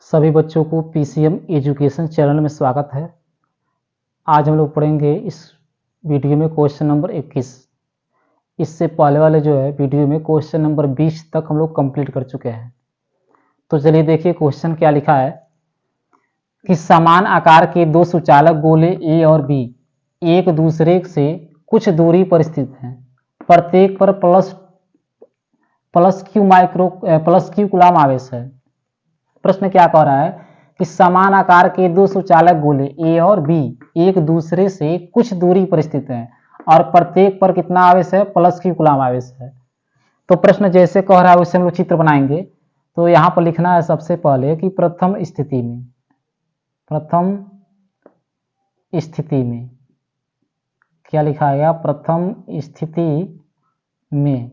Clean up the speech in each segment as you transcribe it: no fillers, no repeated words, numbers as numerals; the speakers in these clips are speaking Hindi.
सभी बच्चों को पीसीएम एजुकेशन चैनल में स्वागत है। आज हम लोग पढ़ेंगे इस वीडियो में क्वेश्चन नंबर 21। इससे पहले वाले जो है वीडियो में क्वेश्चन नंबर 20 तक हम लोग कंप्लीट कर चुके हैं। तो चलिए देखिए क्वेश्चन क्या लिखा है कि समान आकार के दो सुचालक गोले ए और बी एक दूसरे से कुछ दूरी पर स्थित हैं। प्रत्येक पर प्लस क्यू कूलम आवेश है। प्रश्न क्या कह रहा है कि समान आकार के दो सुचालक गोले ए और बी एक दूसरे से कुछ दूरी पर स्थित हैं और प्रत्येक पर कितना आवेश है, प्लस क्यू कूलम आवेश है। तो प्रश्न जैसे कह रहा है वैसे हम लोग चित्र बनाएंगे। तो यहाँ पर लिखना है सबसे पहले कि प्रथम स्थिति में क्या लिखा गया, प्रथम स्थिति में।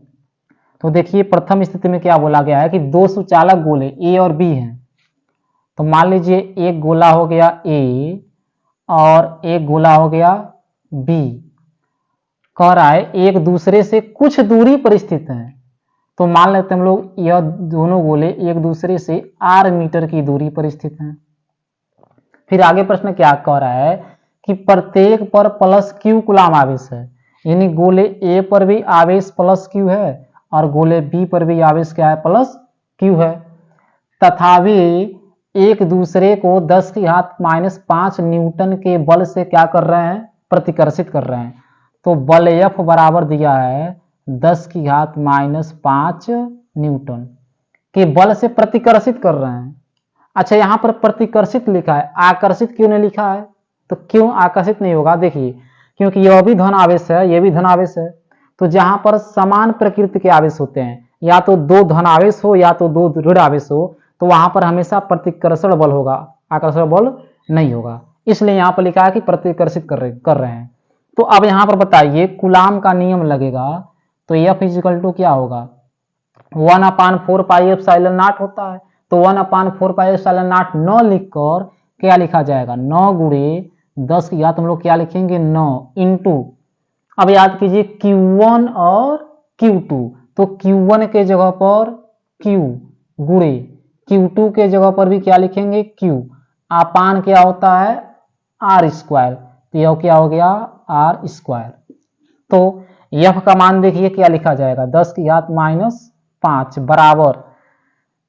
तो देखिए प्रथम स्थिति में क्या बोला गया है कि दो सुचालक गोले ए और बी हैं। तो मान लीजिए एक गोला हो गया ए और एक गोला हो गया बी। कह रहा है एक दूसरे से कुछ दूरी पर स्थित है। तो मान लेते हैं हम लोग यह दोनों गोले एक दूसरे से r मीटर की दूरी पर स्थित हैं। फिर आगे प्रश्न क्या कह रहा है कि प्रत्येक पर प्लस क्यू कूलम आवेश है, यानी गोले ए पर भी आवेश प्लस क्यू है और गोले बी पर भी आवेश क्या है, प्लस क्यू है। तथा वे एक दूसरे को 10⁻⁵ न्यूटन के बल से क्या कर रहे हैं, प्रतिकर्षित कर रहे हैं। तो बल F बराबर दिया है 10⁻⁵ न्यूटन के बल से प्रतिकर्षित कर रहे हैं। अच्छा यहाँ पर प्रतिकर्षित लिखा है, आकर्षित क्यों नहीं लिखा है? तो क्यों आकर्षित नहीं होगा, देखिए क्योंकि यह भी धन आवेश है, यह भी धन आवेश है। तो जहां पर समान प्रकृति के आवेश होते हैं, या तो दो धन आवेश हो या तो दो ऋण आवेश हो, तो वहां पर हमेशा प्रतिकर्षण बल होगा, आकर्षण बल नहीं होगा। इसलिए यहाँ पर लिखा है कि प्रतिकर्षित कर रहे हैं। तो अब यहाँ पर बताइए कूलाम का नियम लगेगा। तो F इक्वल टू क्या होगा, 1/4πε0 होता है। तो 1/4πε0 9 लिखकर क्या लिखा जाएगा, 9 गुणे 10 की घात हम लोग क्या लिखेंगे, 9 इंटू। अब याद कीजिए Q1 और Q2। तो Q1 के जगह पर Q गुणे Q2 के जगह पर भी क्या लिखेंगे, Q। अपान क्या होता है, R स्क्वायर। तो यह क्या हो गया, R स्क्वायर। तो F का मान देखिए क्या लिखा जाएगा, 10⁻⁵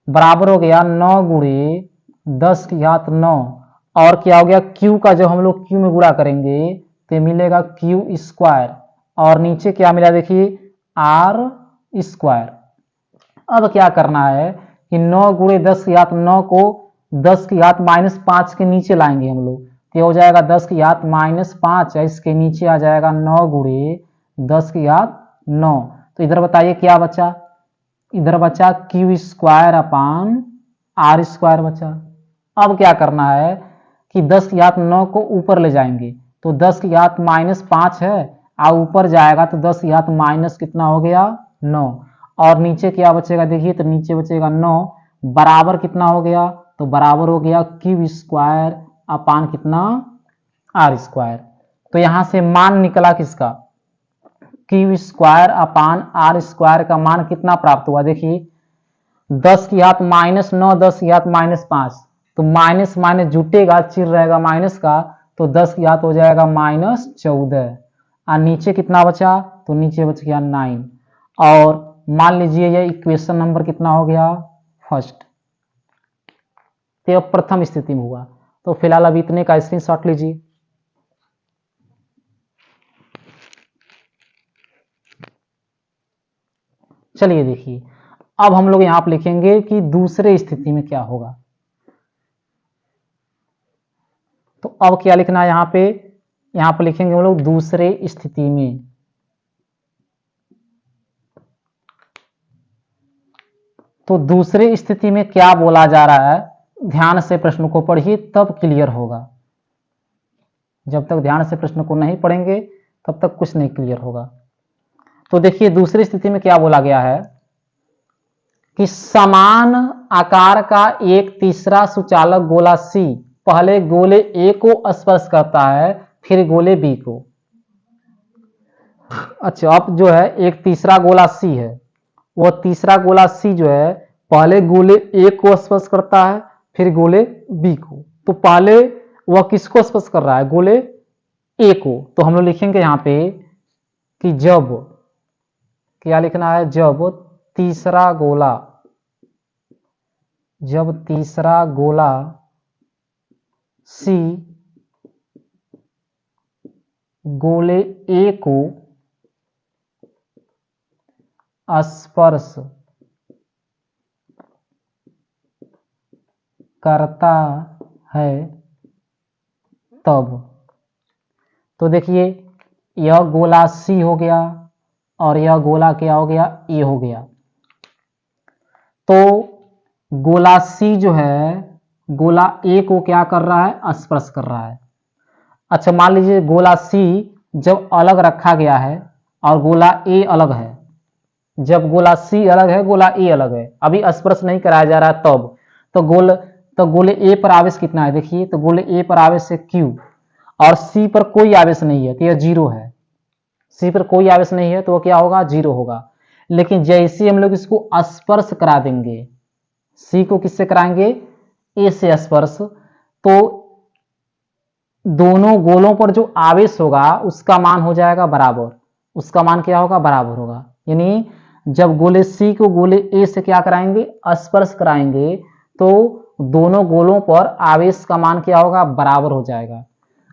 बराबर हो गया 9 गुणे 10⁻⁹ और क्या हो गया Q का जब हम लोग Q में गुणा करेंगे तो मिलेगा Q स्क्वायर और नीचे क्या मिला देखिए R स्क्वायर। अब क्या करना है कि 9 गुणे 10⁻⁹ को 10⁻⁵ के नीचे लाएंगे हम लोग। तो हो जाएगा 10⁻⁵, इसके नीचे आ जाएगा 9 गुणे 10⁻⁹। तो इधर बताइए क्या बचा, इधर बचा Q square upon R square बचा। अब क्या करना है कि 10⁻⁹ को ऊपर ले जाएंगे। तो 10⁻⁻5 है और ऊपर जाएगा तो 10⁻⁻ कितना हो गया, 9। और नीचे क्या बचेगा देखिए, तो नीचे बचेगा 9 बराबर कितना हो गया, तो बराबर हो गया Q स्क्वायर अपान कितना, R स्क्वायर। तो यहां से मान निकला किसका, Q square upon R square का मान कितना प्राप्त हुआ, देखिए 10⁻⁻9 10⁻⁻5। तो माइनस माइनस जुटेगा, चिर रहेगा माइनस का, तो 10 की घात हो जाएगा -14। और नीचे कितना बचा, तो नीचे बच गया 9। और मान लीजिए ये इक्वेशन नंबर कितना हो गया, फर्स्ट। तो प्रथम स्थिति में हुआ। तो फिलहाल अभी इतने का स्क्रीनशॉट लीजिए। चलिए देखिए अब हम लोग यहां पर लिखेंगे कि दूसरे स्थिति में क्या होगा। तो अब क्या लिखना है यहां पे लिखेंगे हम लोग दूसरे स्थिति में। तो दूसरे स्थिति में क्या बोला जा रहा है, ध्यान से प्रश्न को पढ़िए तब क्लियर होगा। जब तक ध्यान से प्रश्न को नहीं पढ़ेंगे तब तक कुछ नहीं क्लियर होगा। तो देखिए दूसरी स्थिति में क्या बोला गया है कि समान आकार का एक तीसरा सुचालक गोला C पहले गोले A को स्पर्श करता है फिर गोले B को। अच्छा अब जो है एक तीसरा गोला C है, वह तीसरा गोला C जो है पहले गोले A को स्पर्श करता है फिर गोले बी को। तो पहले वह किसको स्पर्श कर रहा है, गोले ए को। तो हम लोग लिखेंगे यहां पे कि जब, क्या लिखना है, जब तीसरा गोला सी गोले ए को स्पर्श करता है तब। तो देखिए यह गोला सी हो गया और यह गोला क्या हो गया, ए हो गया। तो गोला सी जो है गोला ए को क्या कर रहा है, स्पर्श कर रहा है। अच्छा मान लीजिए गोला सी जब अलग रखा गया है और गोला ए अलग है, जब गोला सी अलग है गोला ए अलग है, अभी स्पर्श नहीं कराया जा रहा है तब, तो गोले ए पर आवेश कितना है, देखिए तो गोले ए पर आवेश है Q और सी पर कोई आवेश नहीं है तो यह जीरो है। सी पर कोई आवेश नहीं है तो वो क्या होगा, जीरो होगा। लेकिन जैसे हम लोग इसको स्पर्श करा देंगे, सी को किससे कराएंगे, ए से स्पर्श, तो दोनों गोलों पर जो आवेश होगा उसका मान हो जाएगा बराबर, उसका मान क्या होगा, बराबर होगा। यानी जब गोले सी को गोले ए से क्या कराएंगे, स्पर्श कराएंगे, तो दोनों गोलों पर आवेश का मान क्या होगा, बराबर हो जाएगा।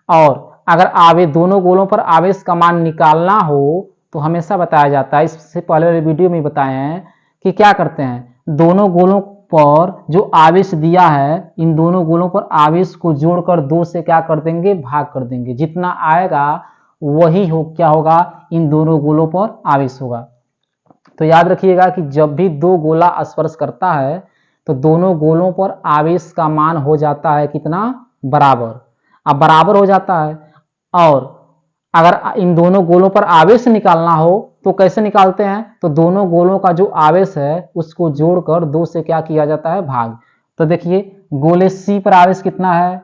और अगर दोनों गोलों पर आवेश का मान निकालना हो तो हमेशा बताया जाता है, इससे पहले वाले वीडियो में बताए हैं कि क्या करते हैं, दोनों गोलों पर जो आवेश दिया है इन दोनों गोलों पर आवेश को जोड़कर 2 से क्या कर देंगे, भाग कर देंगे। जितना आएगा वही क्या होगा, इन दोनों गोलों पर आवेश होगा। तो याद रखिएगा कि जब भी दो गोला स्पर्श करता है तो दोनों गोलों पर आवेश का मान हो जाता है कितना, बराबर। अब बराबर हो जाता है और अगर इन दोनों गोलों पर आवेश निकालना हो तो कैसे निकालते हैं, तो दोनों गोलों का जो आवेश है उसको जोड़कर 2 से क्या किया जाता है, भाग। तो देखिए गोले सी पर आवेश कितना है,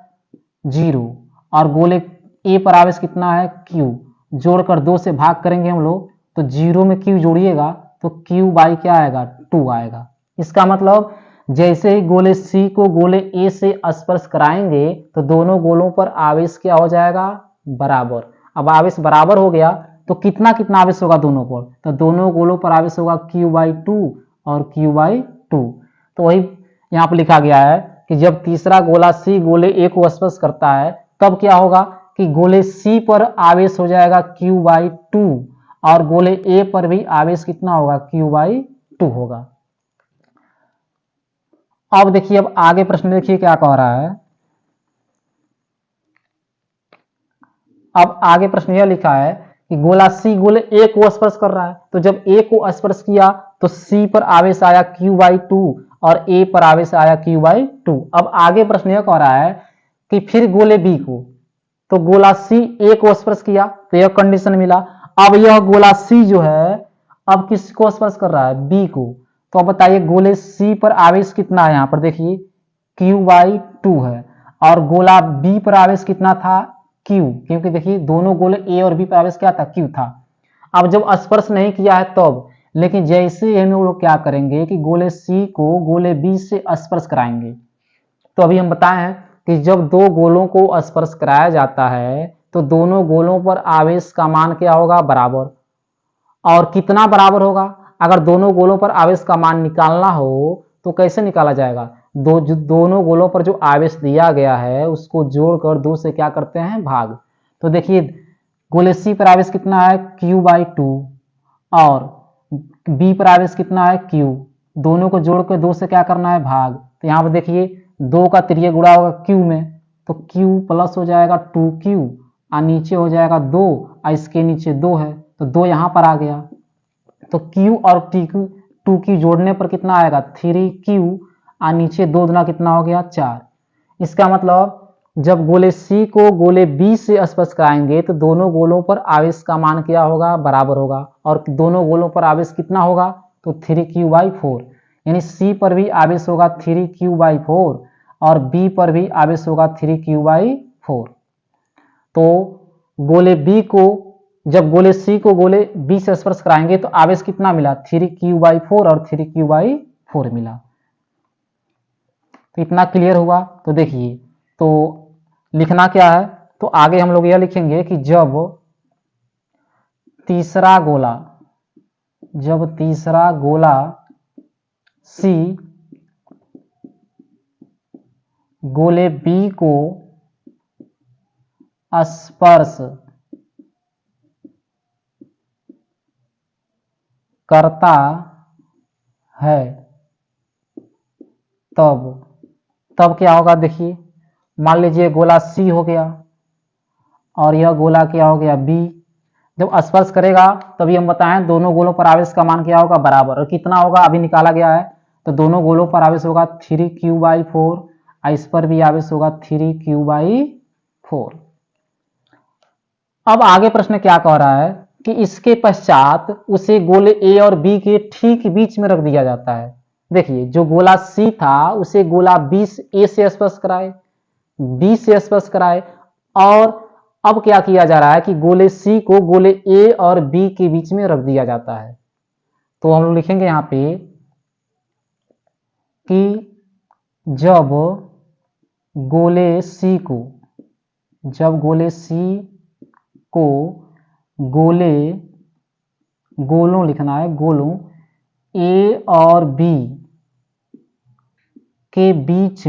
0 और गोले ए पर आवेश कितना है, Q, जोड़कर 2 से भाग करेंगे हम लोग तो 0 में Q जोड़िएगा तो Q बाई क्या आएगा, 2 आएगा। इसका मतलब जैसे ही गोले सी को गोले ए से स्पर्श कराएंगे तो दोनों गोलों पर आवेश क्या हो जाएगा, बराबर। अब आवेश बराबर हो गया तो कितना कितना आवेश होगा दोनों पर, तो दोनों गोलों पर आवेश होगा Q/2 और Q/2। तो वही यहाँ पर लिखा गया है कि जब तीसरा गोला सी गोले ए को स्पर्श करता है तब क्या होगा कि गोले सी पर आवेश हो जाएगा Q/2 और गोले ए पर भी आवेश कितना होगा, Q/2 होगा। अब देखिए अब आगे प्रश्न देखिए क्या कह रहा है। अब आगे प्रश्न यह लिखा है कि गोला सी गोले ए को स्पर्श कर रहा है, तो जब ए को स्पर्श किया तो सी पर आवेश आया Q/2 और ए पर आवेश आया Q/2। अब आगे प्रश्न यह कह रहा है कि फिर गोले बी को, तो गोला सी ए को स्पर्श किया तो यह कंडीशन मिला। अब यह गोला सी जो है अब किसको स्पर्श कर रहा है, बी को। तो अब बताइए गोले सी पर आवेश कितना है, यहाँ पर देखिए Q/2 है और गोला बी पर आवेश कितना था, Q, क्योंकि देखिए दोनों गोले ए और बी पर आवेश क्या था, Q था। अब जब स्पर्श नहीं किया है तब, लेकिन जैसे हम लोग क्या करेंगे कि गोले सी को गोले बी से स्पर्श कराएंगे। तो अभी हम बताए हैं कि जब दो गोलों को स्पर्श कराया जाता है तो दोनों गोलों पर आवेश का मान क्या होगा, बराबर। और कितना बराबर होगा, अगर दोनों गोलों पर आवेश का मान निकालना हो तो कैसे निकाला जाएगा, दोनों गोलों पर जो आवेश दिया गया है उसको जोड़कर 2 से क्या करते हैं, भाग। तो देखिए गोले सी पर आवेश कितना है, Q/2 और बी पर आवेश कितना है, Q, दोनों को जोड़कर 2 से क्या करना है, भाग। तो यहाँ पर देखिए 2 का तिर्यक गुणा होगा Q में, तो Q प्लस हो जाएगा 2Q और नीचे हो जाएगा 2 और इसके नीचे 2 है तो 2 यहाँ पर आ गया। तो Q और 2Q जोड़ने पर कितना आएगा, 3Q और नीचे 2 दूना कितना हो गया, 4। इसका मतलब जब गोले सी को गोले बी से स्पर्श कराएंगे तो दोनों गोलों पर आवेश का मान क्या होगा, बराबर होगा। और दोनों गोलों पर आवेश कितना होगा, तो 3Q/4, यानी सी पर भी आवेश होगा 3Q/4 और बी पर भी आवेश होगा 3Q/4। तो गोले बी को जब गोले सी को गोले बी से स्पर्श कराएंगे तो आवेश कितना मिला, 3Q/4 और 3Q/4 मिला। तो इतना क्लियर हुआ। तो देखिए, तो लिखना क्या है, तो आगे हम लोग यह लिखेंगे कि जब तीसरा गोला सी गोले बी को स्पर्श करता है तब क्या होगा। देखिए, मान लीजिए गोला सी हो गया और यह गोला क्या हो गया बी। जब स्पर्श करेगा तभी हम बताएं दोनों गोलों पर आवेश का मान क्या होगा, बराबर। और कितना होगा अभी निकाला गया है, तो दोनों गोलों पर आवेश होगा 3q/4, इस पर भी आवेश होगा 3q/4। अब आगे प्रश्न क्या कह रहा है कि इसके पश्चात उसे गोले ए और बी के ठीक बीच में रख दिया जाता है। देखिए, जो गोला सी था उसे गोला बी ए से स्पर्श कराए, बी से स्पर्श कराए, और अब क्या किया जा रहा है कि गोले सी को गोले ए और बी के बीच में रख दिया जाता है। तो हम लोग लिखेंगे यहां पे कि जब गोले सी को गोलों लिखना है, गोलों ए और बी के बीच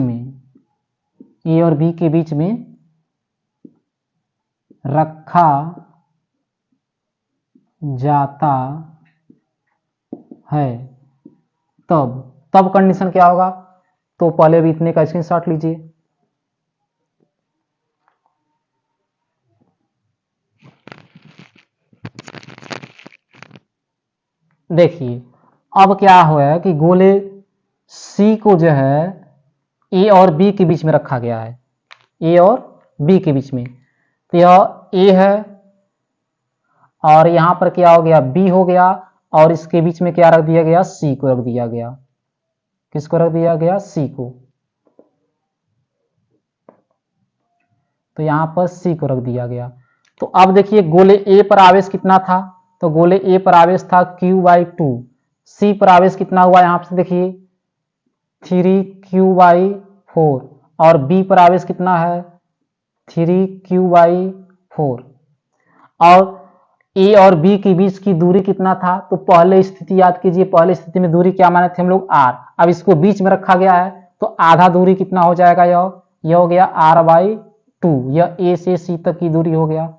में रखा जाता है तब कंडीशन क्या होगा। तो पहले भी इतने का स्क्रीनशॉट लीजिए। देखिए, अब क्या हुआ है कि गोले सी को जो है ए और बी के बीच में रखा गया है, ए और बी के बीच में। तो यह ए है और यहां पर क्या हो गया, बी हो गया, और इसके बीच में क्या रख दिया गया, सी को रख दिया गया। किसको रख दिया गया, सी को। तो यहां पर सी को रख दिया गया। तो अब देखिए, गोले ए पर आवेश कितना था, तो गोले ए पर आवेश था q/2। सी पर आवेश कितना हुआ, यहां से देखिए 3q/4, और बी पर आवेश कितना है 3q/4। और ए और बी के बीच की दूरी कितना था, तो पहले स्थिति याद कीजिए, पहले स्थिति में दूरी क्या माने थे हम लोग, r। अब इसको बीच में रखा गया है तो आधा दूरी कितना हो जाएगा, यह हो गया r/2। यह ए से सी तक की दूरी हो गया।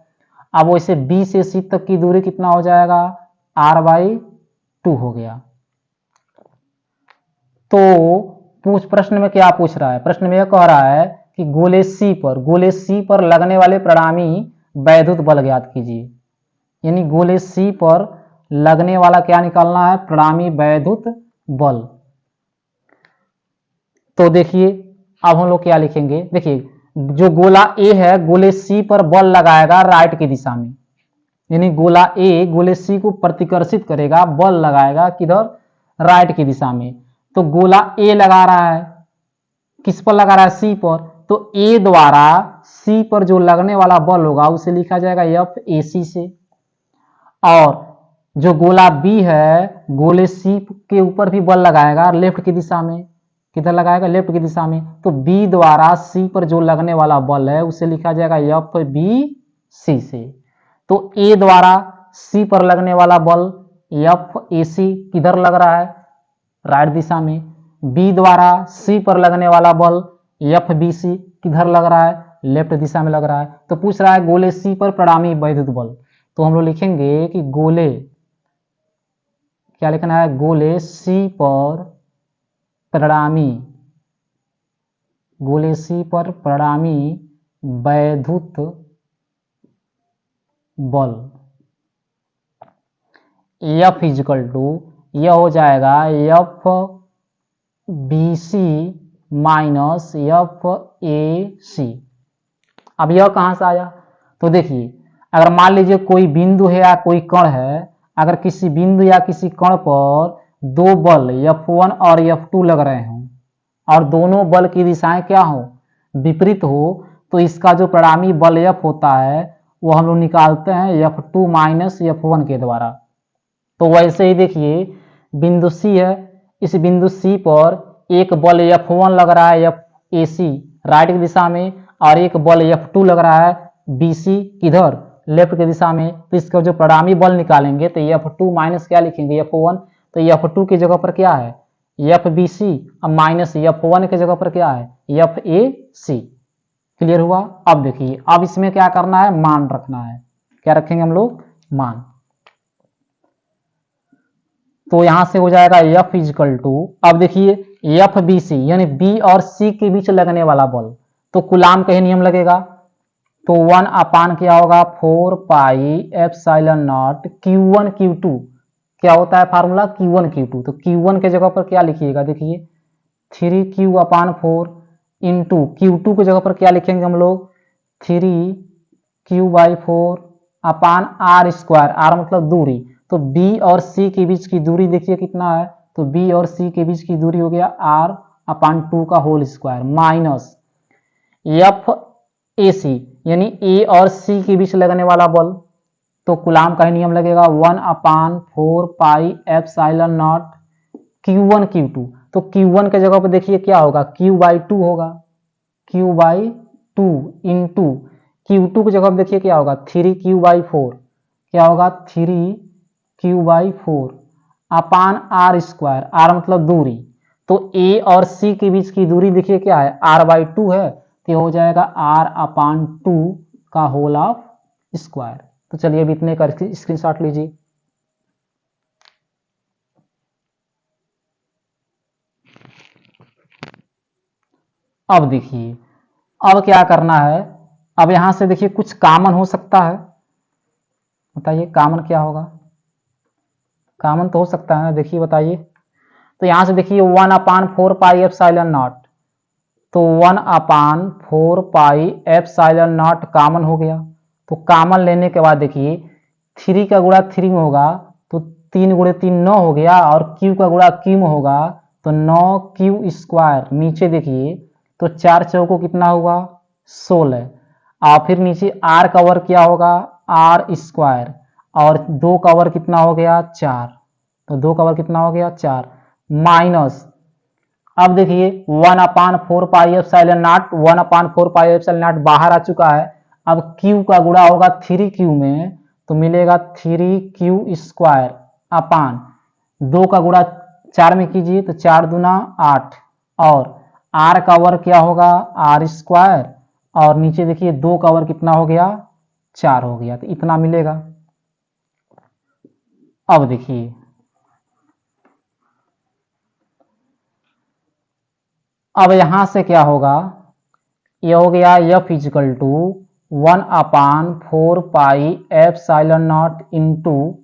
अब वैसे बी से सी तक की दूरी कितना हो जाएगा, r/2 हो गया। तो प्रश्न में क्या पूछ रहा है, प्रश्न में यह कह रहा है कि गोले सी पर लगने वाले परिणामी वैद्युत बल ज्ञात कीजिए। यानी गोले सी पर लगने वाला क्या निकालना है, परिणामी वैद्युत बल। तो देखिए, अब हम लोग क्या लिखेंगे, देखिए जो गोला ए है गोले सी पर बल लगाएगा राइट की दिशा में, यानी गोला ए गोले सी को प्रतिकर्षित करेगा, बल लगाएगा किधर, राइट की दिशा में। तो गोला ए लगा रहा है, किस पर लगा रहा है, सी पर। तो ए द्वारा सी पर जो लगने वाला बल होगा उसे लिखा जाएगा FAC से। और जो गोला बी है गोले सी के ऊपर भी बल लगाएगा लेफ्ट की दिशा में, किधर लगाएगा, लेफ्ट की दिशा में। तो बी द्वारा सी पर जो लगने वाला बल है उसे लिखा जाएगा FBC से। तो ए द्वारा सी पर लगने वाला बल FAC किधर लग रहा है, राइट दिशा में। बी द्वारा सी पर लगने वाला बल FBC किधर लग रहा है, लेफ्ट दिशा में लग रहा है। तो पूछ रहा है गोले सी पर परिणामी वैद्युत बल। तो हम लोग लिखेंगे कि गोले, क्या लिखना है, गोले सी पर परिणामी वैद्युत बल F इजिकल टू, यह हो जाएगा FBC माइनस FAC। अब यह कहां से आया, तो देखिए अगर मान लीजिए कोई बिंदु है या कोई कण है, अगर किसी बिंदु या किसी कण पर दो बल F1 और F2 लग रहे हों और दोनों बल की दिशाएं क्या हो, विपरीत हो, तो इसका जो परिणामी बल F होता है वो हम लोग निकालते हैं F2 माइनस F1 के द्वारा। तो वैसे ही देखिए बिंदु C है, इस बिंदु C पर एक बल F1 लग रहा है AC राइट की दिशा में, और एक बल F2 लग रहा है BC किधर, लेफ्ट की दिशा में। तो इसका जो परिणामी बल निकालेंगे तो F2 माइनस क्या लिखेंगे, F1। तो F2 की जगह पर क्या है, FBC, और माइनस F1 की जगह पर क्या है, FAC। क्लियर हुआ। अब देखिए, अब इसमें क्या करना है, मान रखना है। क्या रखेंगे हम लोग, मान। तो यहां से हो जाएगा F इजिकल टू, अब देखिए FBC यानी B और C के बीच लगने वाला बल, तो कूलाम का ही नियम लगेगा। तो 1 अपान क्या होगा, 4 pi epsilon not Q1 Q2, क्या होता है फार्मूला, Q1 Q2। तो Q1 के जगह पर क्या लिखिएगा, देखिए 3Q अपान 4 इंटू Q2 की जगह पर क्या लिखेंगे हम लोग, 3Q/4 अपान R स्क्वायर, R मतलब दूरी। तो B और C के बीच की दूरी देखिए कितना है, तो B और C के बीच की दूरी हो गया R अपान 2 का होल स्क्वायर, माइनस FAC यानी A और C के बीच लगने वाला बल, तो कूलाम का ही नियम लगेगा 1 upon 4 pi epsilon not Q1 Q2। तो Q1 के जगह पर देखिए क्या होगा, Q/2 होगा, Q/2 इंटू Q2 की जगह पर देखिए क्या होगा, 3Q/4, क्या होगा 3Q/4 अपान R स्क्वायर, R मतलब दूरी। तो A और C के बीच की दूरी देखिए क्या है, R/2 है, तो हो जाएगा R अपान 2 का होल ऑफ स्क्वायर। तो चलिए अब इतने का स्क्रीनशॉट लीजिए। अब देखिए, अब क्या करना है, अब यहां से देखिए कुछ कॉमन हो सकता है, बताइए कॉमन क्या होगा, कॉमन तो हो सकता है, देखिए बताइए। तो यहां से देखिए 1 अपान 4 पाई एप्सिलॉन नॉट, तो 1 upon 4 pi epsilon not common हो गया। तो कॉमन लेने के बाद देखिए 3 का गुणा 3 में होगा, तो 3 गुणे 3 9 हो गया, और Q का गुणा Q में होगा तो 9Q स्क्वायर। नीचे देखिए तो 4 चौको कितना हुआ, 16, और फिर नीचे R का वर्ग क्या होगा, R स्क्वायर, और 2 का वर्ग कितना हो गया, 4, तो 2 का वर्ग कितना हो गया, 4, माइनस। अब देखिए 1 upon 4 pi epsilon not, 1 upon 4 pi epsilon not बाहर आ चुका है। अब Q का गुणा होगा 3Q में, तो मिलेगा 3Q स्क्वायर अपान 2 का गुणा 4 में कीजिए, तो 4 दूना 8, और R का वर्ग क्या होगा, R स्क्वायर, और नीचे देखिए 2 का वर्ग कितना हो गया, 4 हो गया, तो इतना मिलेगा। अब देखिए, अब यहां से क्या होगा, ये हो गया F is equal to 1 upon 4 pi epsilon naught into,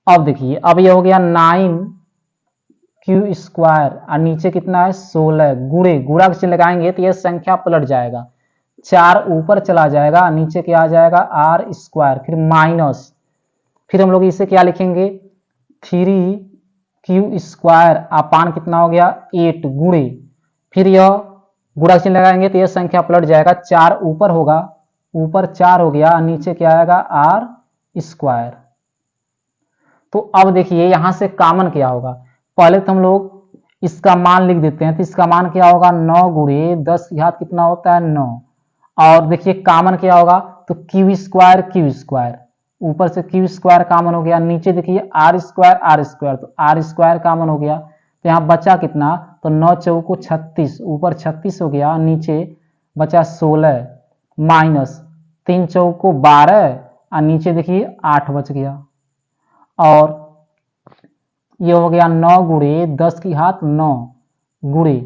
अब देखिए अब ये हो गया 9Q स्क्वायर, और नीचे कितना है 16, गुणे गुणा से लगाएंगे तो यह संख्या पलट जाएगा, 4 ऊपर चला जाएगा, नीचे क्या आ जाएगा R स्क्वायर, फिर माइनस, फिर हम लोग इसे क्या लिखेंगे 3Q स्क्वायर अपान कितना हो गया 8, गुणे, फिर यह गुणा चिन्ह लगाएंगे तो यह संख्या पलट जाएगा, 4 ऊपर होगा, ऊपर 4 हो गया, नीचे क्या आएगा R स्क्वायर। तो अब देखिए यहां से कॉमन क्या होगा, पहले तो हम लोग इसका मान लिख देते हैं, तो इसका मान क्या होगा 9 गुणे 10 की घात कितना होता है 9, और देखिए कॉमन क्या होगा, तो Q स्क्वायर, ऊपर से Q स्क्वायर कॉमन हो गया, नीचे देखिए R स्क्वायर, तो R स्क्वायर कॉमन हो गया, तो यहाँ बचा कितना, तो 9 चौको 36, ऊपर 36 हो गया, नीचे बचा 16, माइनस 3 चौको 12, और नीचे देखिए 8 बच गया, और ये हो गया 9 गुणे 10 की घात 9 गुणे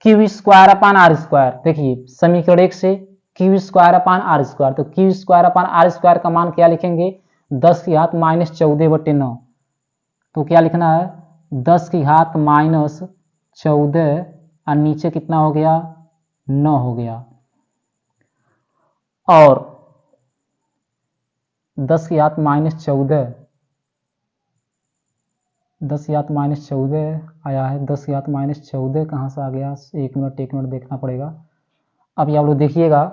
Q square upon R square. देखिए समीकरण 1 से Q square upon R square, तो Q square upon R square का मान क्या लिखेंगे, 10 की घात माइनस 14/9, तो क्या लिखना है 10 की घात माइनस 14, और नीचे कितना हो गया 9 हो गया, और 10 की घात माइनस 14, 10 की घात माइनस 14 आया है, 10 की घात माइनस 14 कहाँ से आ गया, एक मिनट देखना पड़ेगा। अब ये आप लोग देखिएगा,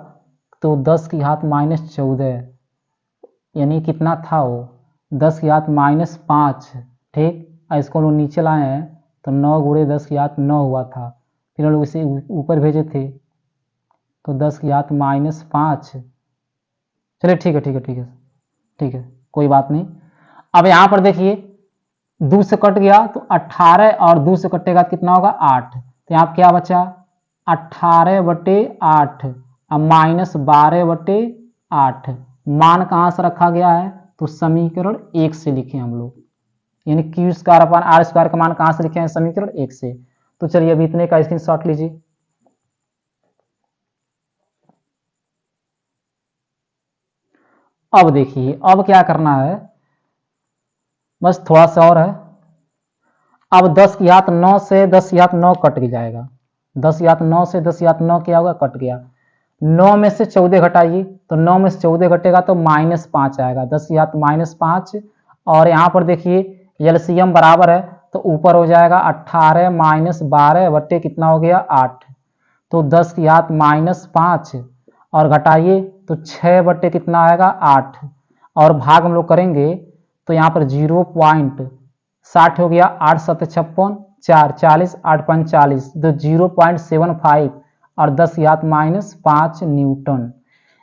तो 10 की घात माइनस 14 यानी कितना था वो 10 की घात माइनस 5, ठीक, और इसको लोग नीचे लाए हैं तो 9 गुणे 10 की घात 9 हुआ था, फिर हम लोग इसे ऊपर भेजे थे तो 10 की घात -5। चलिए ठीक है ठीक है ठीक है ठीक है, कोई बात नहीं। अब यहाँ पर देखिए 2 से कट गया तो 18 और 2 से कटेगा कितना होगा 8, तो यहाँ क्या बचा 18/8 अब -12/8। मान कहाँ से रखा गया है तो समीकरण 1 से लिखे हम लोग, यानी Q square upon R square का मान कहाँ से लिखे हैं समीकरण 1 से। तो चलिए अभी इतने का स्क्रीनशॉट लीजिए। अब देखिए अब क्या करना है, बस थोड़ा सा और है। अब 10 की घात 9 से 10 की घात 9 कट जाएगा, 10 की घात 9 से 10 की घात 9 क्या होगा कट गया। 9 में से 14 घटाइए तो 9 में से 14 घटेगा तो -5 आएगा, 10 की घात -5। और यहाँ पर देखिए एलसीएम बराबर है तो ऊपर हो जाएगा 18 - 12 बट्टे कितना हो गया 8, तो 10 की घात -5 और घटाइए तो 6 बट्टे कितना आएगा 8, और भाग हम लोग करेंगे तो यहाँ पर 0.60 हो गया, 8 7 56 4 40 8 5 40 तो 0.75 और 10 की घात -5 न्यूटन।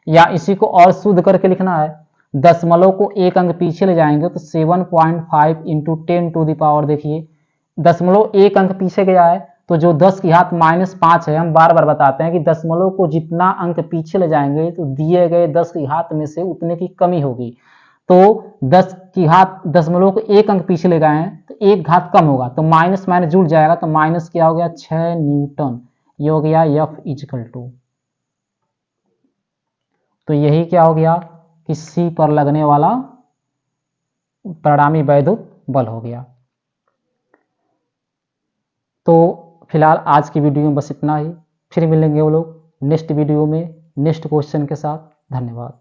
या इसी को और शुद्ध करके लिखना है, दशमलव को एक अंक पीछे ले जाएंगे तो 7.5 इंटू 10 टू द पावर, देखिए दशमलव एक अंक पीछे गया है तो जो 10 की घात -5 है, हम बार बार बताते हैं कि दशमलव को जितना अंक पीछे ले जाएंगे तो दिए गए 10 की घात में से उतने की कमी होगी। तो 10 की घात दशमलव को एक अंक पीछे ले गए हैं तो एक घात कम होगा, तो माइनस माइनस जुड़ जाएगा तो माइनस क्या हो गया 6 न्यूटन, ये हो गया F इक्वल टू। तो यही क्या हो गया कि सी पर लगने वाला परिणामी वैद्युत बल हो गया। तो फिलहाल आज की वीडियो में बस इतना ही, फिर मिलेंगे वो लोग नेक्स्ट वीडियो में नेक्स्ट क्वेश्चन के साथ। धन्यवाद।